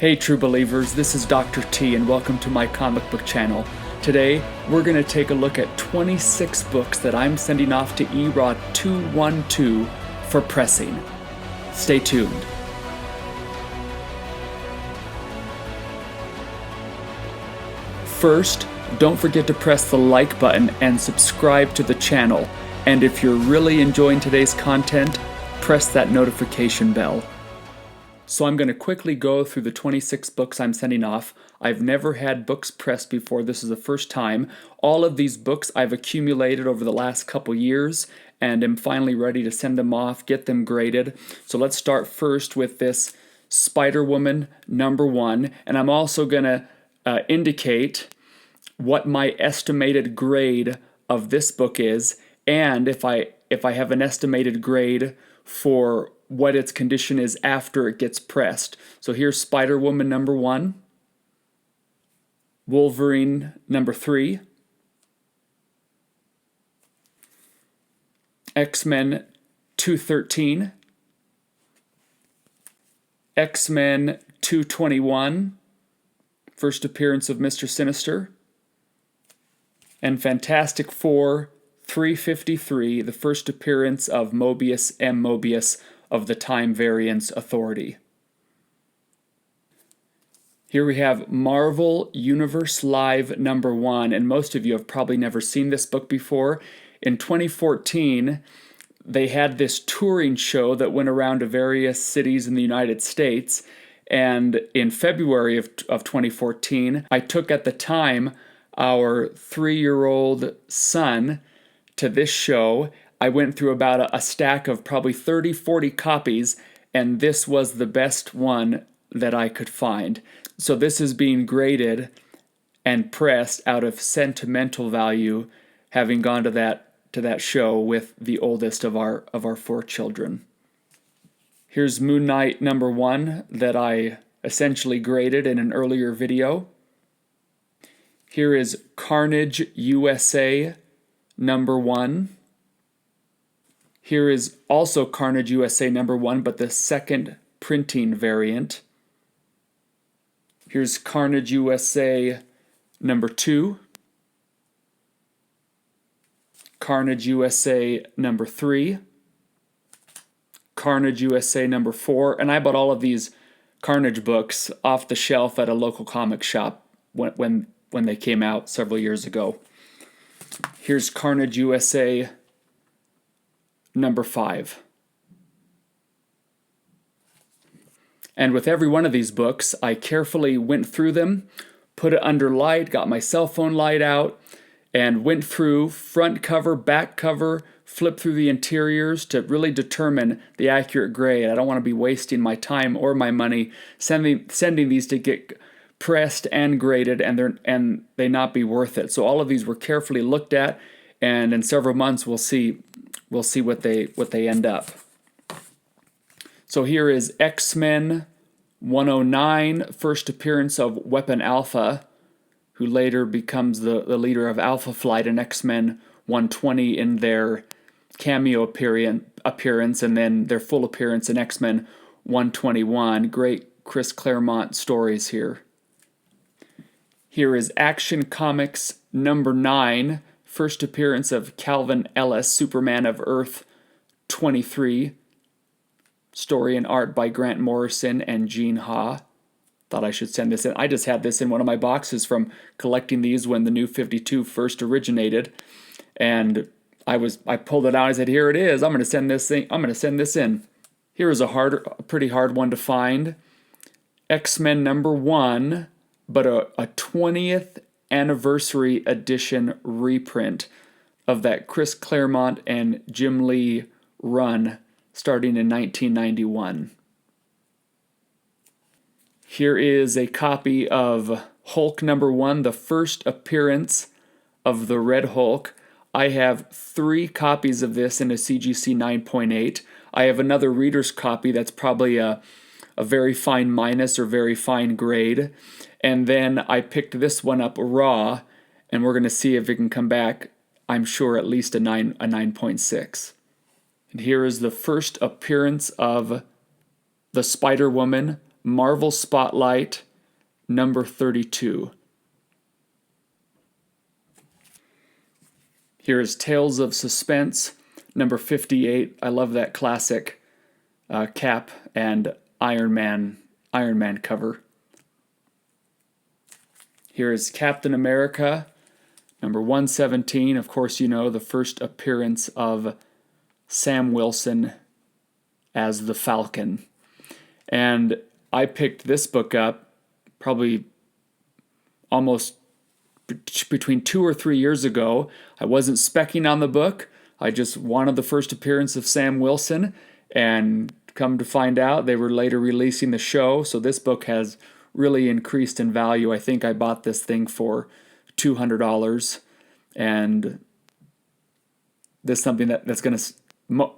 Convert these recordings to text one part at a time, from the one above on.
Hey true believers, this is Dr. T and welcome to my comic book channel. Today, we're going to take a look at 26 books that I'm sending off to EROD212 for pressing. Stay tuned. First, don't forget to press the like button and subscribe to the channel. And if you're really enjoying today's content, press that notification bell. So I'm going to quickly go through the 26 books I'm sending off. I've never had books pressed before. This is the first time. All of these books I've accumulated over the last couple years and am finally ready to send them off, get them graded. So let's start first with this Spider-Woman #1. And I'm also going to indicate what my estimated grade of this book is, and if I have an estimated grade for what its condition is after it gets pressed. So here's Spider-Woman #1, Wolverine #3, X-Men 213, X-Men 221, first appearance of Mr. Sinister, and Fantastic Four 353, the first appearance of Mobius M. Mobius of the Time Variance Authority. Here we have Marvel Universe Live #1, and most of you have probably never seen this book before. In 2014, they had this touring show that went around to various cities in the United States, and in February of 2014, I took at the time our 3-year-old son to this show. I went through about a stack of probably 30, 40 copies, and this was the best one that I could find. So this is being graded and pressed out of sentimental value, having gone to that show with the oldest of our 4 children. Here's Moon Knight #1 that I essentially graded in an earlier video. Here is Carnage USA #1. Here is also Carnage USA #1, but the second printing variant. Here's Carnage USA #2. Carnage USA #3. Carnage USA #4. And I bought all of these Carnage books off the shelf at a local comic shop when they came out several years ago. Here's Carnage USA #5. And with every one of these books, I carefully went through them, put it under light, got my cell phone light out, and went through front cover, back cover, flipped through the interiors to really determine the accurate grade. I don't want to be wasting my time or my money sending these to get pressed and graded and they not be worth it. So all of these were carefully looked at, and in several months we'll see what they end up. So here is X-Men 109, first appearance of Weapon Alpha, who later becomes the leader of Alpha Flight, and X-Men 120 in their cameo appearance, and then their full appearance in X-Men 121. Great Chris Claremont stories here. Here is Action Comics #9, first appearance of Calvin Ellis, Superman of Earth 23. Story and art by Grant Morrison and Gene Ha. Thought I should send this in. I just had this in one of my boxes from collecting these when the New 52 first originated, and I pulled it out. I said, "Here it is. I'm going to send this in." Here is a pretty hard one to find. X-Men #1, but a 20th anniversary edition reprint of that Chris Claremont and Jim Lee run starting in 1991. Here is a copy of Hulk #1, the first appearance of the Red Hulk. I have 3 copies of this in a CGC 9.8. I have another reader's copy that's probably a very fine minus or very fine grade. And then I picked this one up raw, and we're going to see if it can come back, I'm sure, at least a 9.6. And here is the first appearance of the Spider-Woman Marvel Spotlight, number 32. Here is Tales of Suspense, number 58. I love that classic Cap and Iron Man cover. Here is Captain America, number 117. Of course, you know the first appearance of Sam Wilson as the Falcon. And I picked this book up probably almost between 2 or 3 years ago. I wasn't specking on the book. I just wanted the first appearance of Sam Wilson, and come to find out they were later releasing the show, so this book has really increased in value. I think I bought this thing for $200, and this is something that's going to...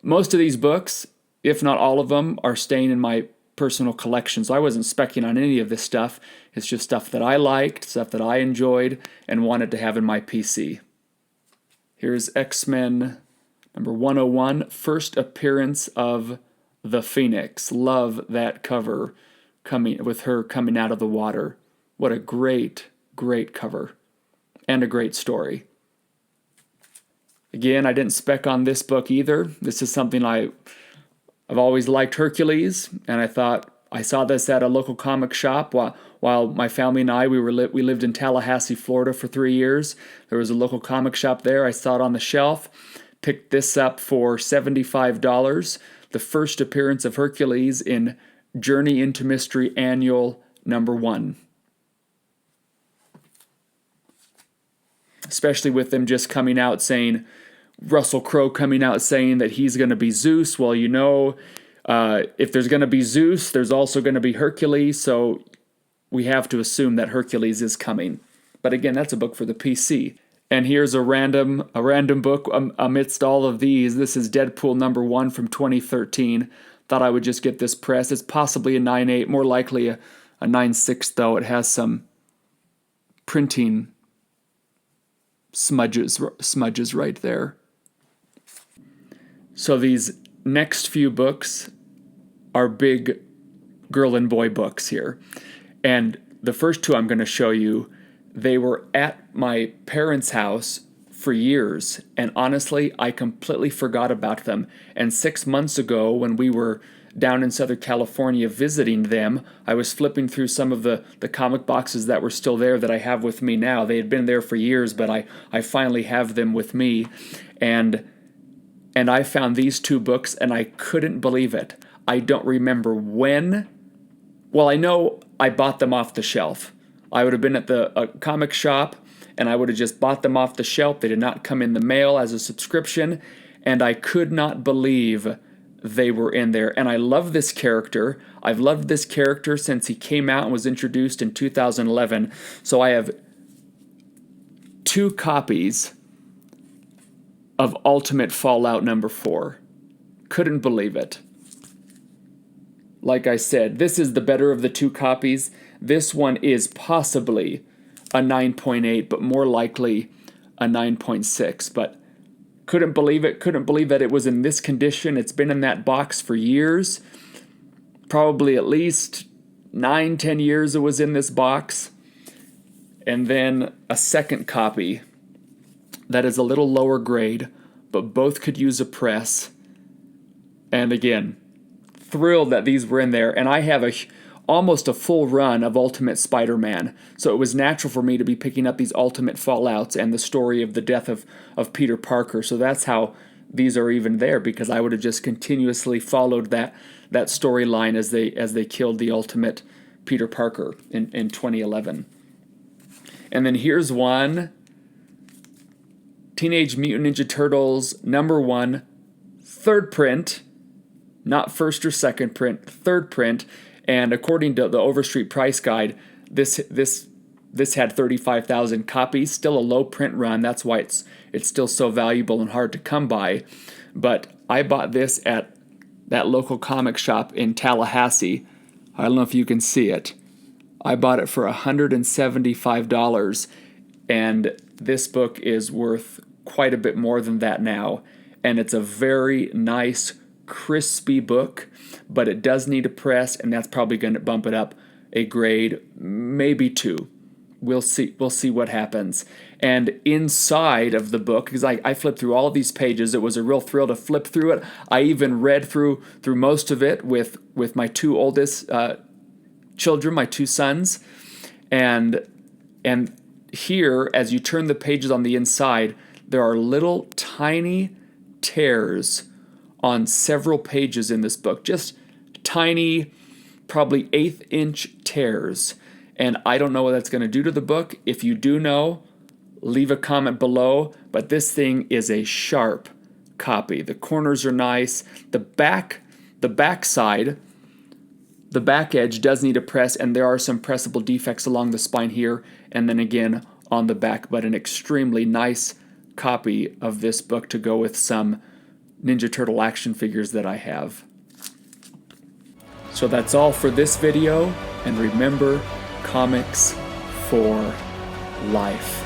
Most of these books, if not all of them, are staying in my personal collection. So I wasn't specking on any of this stuff. It's just stuff that I liked, stuff that I enjoyed, and wanted to have in my PC. Here's X-Men number 101, first appearance of the Phoenix. Love that cover with her coming out of the water. What a great, great cover. And a great story. Again, I didn't spec on this book either. This is something I've always liked Hercules, and I thought I saw this at a local comic shop while my family and I we lived in Tallahassee, Florida for 3 years. There was a local comic shop there. I saw it on the shelf, picked this up for $75. The first appearance of Hercules in Journey into Mystery Annual number 1. Especially with them just coming out saying, Russell Crowe coming out saying that he's going to be Zeus. Well, you know, if there's going to be Zeus, there's also going to be Hercules, so we have to assume that Hercules is coming. But again, that's a book for the PC. And here's a random book amidst all of these. This is Deadpool number 1 from 2013. Thought I would just get this pressed. It's possibly a 9.8, more likely a 9.6 though. It has some printing smudges right there. So these next few books are big girl and boy books here. And the first two I'm going to show you, they were at my parents' house for years. And honestly, I completely forgot about them. And 6 months ago, when we were down in Southern California visiting them, I was flipping through some of the comic boxes that were still there that I have with me now. They had been there for years, but I finally have them with me. And I found these two books, and I couldn't believe it. I don't remember when. Well, I know I bought them off the shelf. I would have been at a comic shop, and I would have just bought them off the shelf. They did not come in the mail as a subscription, and I could not believe they were in there. And I love this character. I've loved this character since he came out and was introduced in 2011. So I have 2 copies of Ultimate Fallout number 4. Couldn't believe it. Like I said, this is the better of the 2 copies. This one is possibly a 9.8, but more likely a 9.6. But couldn't believe it. Couldn't believe that it was in this condition. It's been in that box for years. Probably at least 9-10 years it was in this box. And then a second copy that is a little lower grade, but both could use a press. And again, thrilled that these were in there. And I have almost a full run of Ultimate Spider-Man, so it was natural for me to be picking up these Ultimate Fallouts and the story of the death of Peter Parker. So that's how these are even there, because I would have just continuously followed that storyline as they killed the Ultimate Peter Parker in 2011. And then here's one, Teenage Mutant Ninja Turtles number 1, third print, not first or second print, third print. And according to the Overstreet Price Guide, this had 35,000 copies, still a low print run. That's why it's still so valuable and hard to come by. But I bought this at that local comic shop in Tallahassee. I don't know if you can see it. I bought it for $175, and this book is worth quite a bit more than that now. And it's a very nice, crispy book, but it does need a press, and that's probably going to bump it up a grade, maybe 2. We'll see what happens. And inside of the book, because I flipped through all of these pages, it was a real thrill to flip through it. I even read through most of it with my 2 oldest children, my 2 sons. And here, as you turn the pages on the inside, there are little tiny tears on several pages in this book. Just tiny, probably 1/8 inch tears. And I don't know what that's going to do to the book. If you do know, leave a comment below. But this thing is a sharp copy. The corners are nice. The back side, the back edge does need a press, and there are some pressable defects along the spine here, and then again on the back. But an extremely nice copy of this book to go with some Ninja Turtle action figures that I have. So that's all for this video, and remember, comics for life.